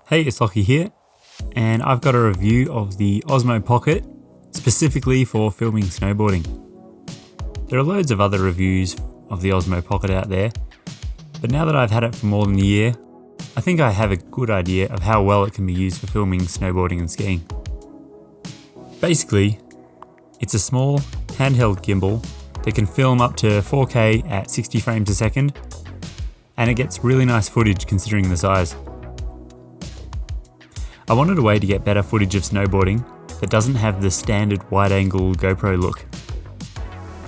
Hey, it's Lockie here, and I've got a review of the Osmo Pocket, specifically for filming snowboarding. There are loads of other reviews of the Osmo Pocket out there, but now that I've had it for more than a year, I think I have a good idea of how well it can be used for filming snowboarding and skiing. Basically, it's a small handheld gimbal that can film up to 4K at 60 frames a second, and it gets really nice footage considering the size. I wanted a way to get better footage of snowboarding that doesn't have the standard wide-angle GoPro look.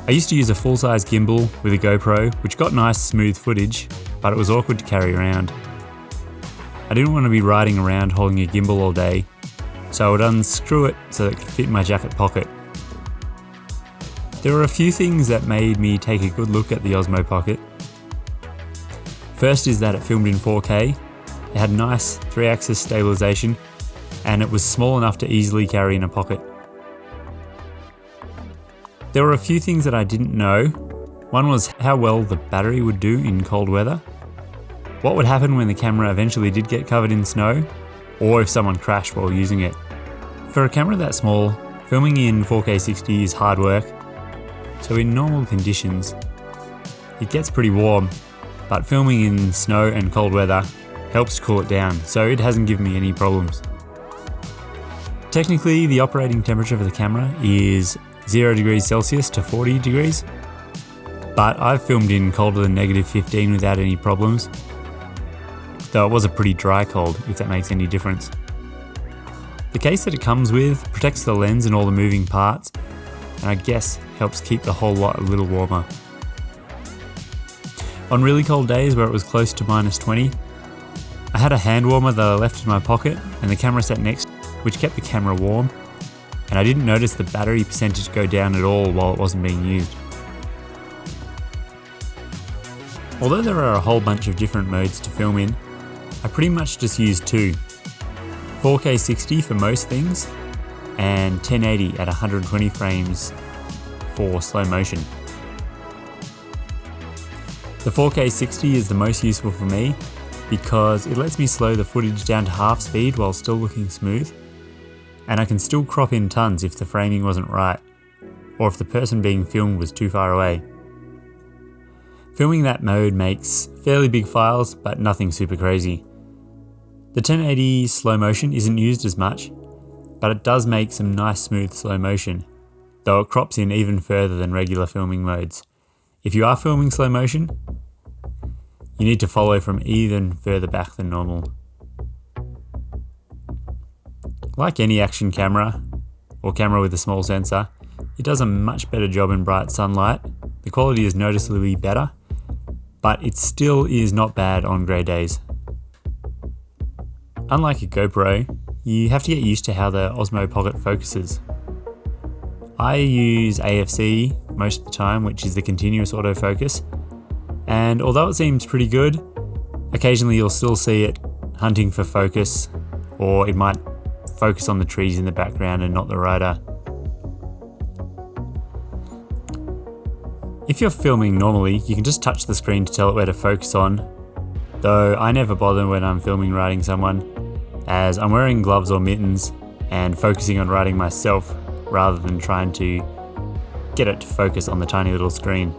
I used to use a full-size gimbal with a GoPro, which got nice smooth footage, but it was awkward to carry around. I didn't want to be riding around holding a gimbal all day, so I would unscrew it so that it could fit in my jacket pocket. There were a few things that made me take a good look at the Osmo Pocket. First is that it filmed in 4K, it had nice 3-axis stabilization, and it was small enough to easily carry in a pocket. There were a few things that I didn't know. One was how well the battery would do in cold weather, what would happen when the camera eventually did get covered in snow, or if someone crashed while using it. For a camera that small, filming in 4K 60 is hard work, so in normal conditions, it gets pretty warm, but filming in snow and cold weather helps cool it down, so it hasn't given me any problems. Technically, the operating temperature for the camera is 0 degrees Celsius to 40 degrees, but I've filmed in colder than -15 without any problems, though it was a pretty dry cold, if that makes any difference. The case that it comes with protects the lens and all the moving parts, and I guess helps keep the whole lot a little warmer. On really cold days where it was close to -20, I had a hand warmer that I left in my pocket and the camera sat next, which kept the camera warm, and I didn't notice the battery percentage go down at all while it wasn't being used. Although there are a whole bunch of different modes to film in, I pretty much just use two: 4K 60 for most things, and 1080 at 120 frames for slow motion. The 4K 60 is the most useful for me because it lets me slow the footage down to half speed while still looking smooth, and I can still crop in tons if the framing wasn't right, or if the person being filmed was too far away. Filming that mode makes fairly big files, but nothing super crazy. The 1080 slow motion isn't used as much, but it does make some nice smooth slow motion, though it crops in even further than regular filming modes. If you are filming slow motion, you need to follow from even further back than normal. Like any action camera, or camera with a small sensor, it does a much better job in bright sunlight. The quality is noticeably better, but it still is not bad on grey days. Unlike a GoPro, you have to get used to how the Osmo Pocket focuses. I use AFC most of the time, which is the continuous autofocus, and although it seems pretty good, occasionally you'll still see it hunting for focus, or it might focus on the trees in the background and not the rider. If you're filming normally, you can just touch the screen to tell it where to focus on, though I never bother when I'm filming riding someone, as I'm wearing gloves or mittens and focusing on riding myself rather than trying to get it to focus on the tiny little screen.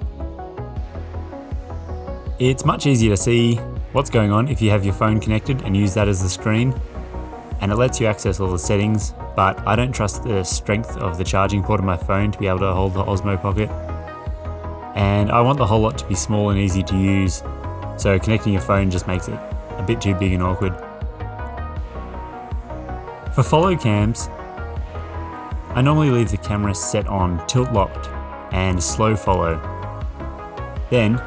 It's much easier to see what's going on if you have your phone connected and use that as the screen, and it lets you access all the settings, but I don't trust the strength of the charging port of my phone to be able to hold the Osmo Pocket, and I want the whole lot to be small and easy to use, so connecting your phone just makes it a bit too big and awkward. For follow cams, I normally leave the camera set on tilt locked and slow follow. Then,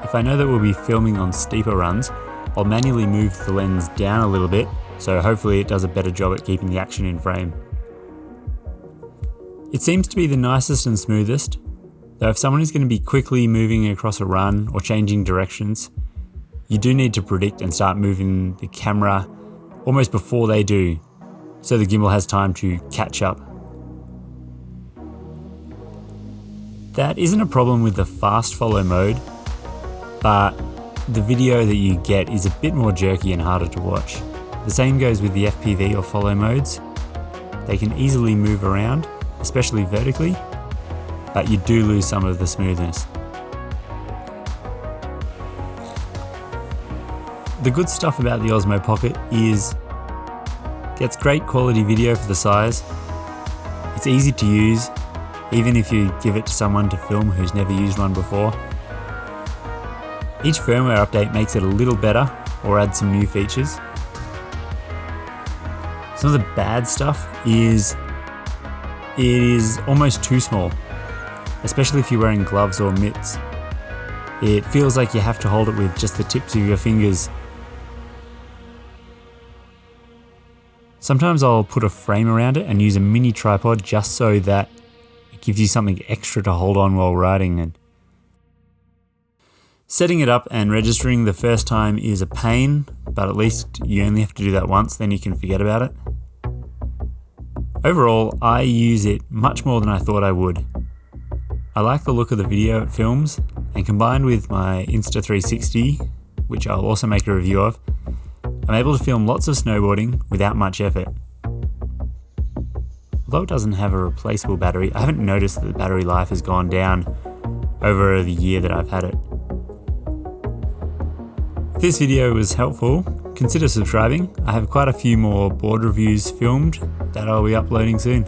if I know that we'll be filming on steeper runs, I'll manually move the lens down a little bit, so hopefully it does a better job at keeping the action in frame. It seems to be the nicest and smoothest, though if someone is going to be quickly moving across a run or changing directions, you do need to predict and start moving the camera almost before they do, so the gimbal has time to catch up. That isn't a problem with the fast follow mode, but the video that you get is a bit more jerky and harder to watch. The same goes with the FPV or follow modes. They can easily move around, especially vertically, but you do lose some of the smoothness. The good stuff about the Osmo Pocket is it gets great quality video for the size. It's easy to use, even if you give it to someone to film who's never used one before. Each firmware update makes it a little better or adds some new features. Some of the bad stuff is it is almost too small, especially if you're wearing gloves or mitts. It feels like you have to hold it with just the tips of your fingers. Sometimes I'll put a frame around it and use a mini tripod just so that it gives you something extra to hold on while riding. And setting it up and registering the first time is a pain, but at least you only have to do that once, then you can forget about it. Overall, I use it much more than I thought I would. I like the look of the video it films, and combined with my Insta360, which I'll also make a review of, I'm able to film lots of snowboarding without much effort. Although it doesn't have a replaceable battery, I haven't noticed that the battery life has gone down over the year that I've had it. If this video was helpful, consider subscribing. I have quite a few more board reviews filmed that I'll be uploading soon.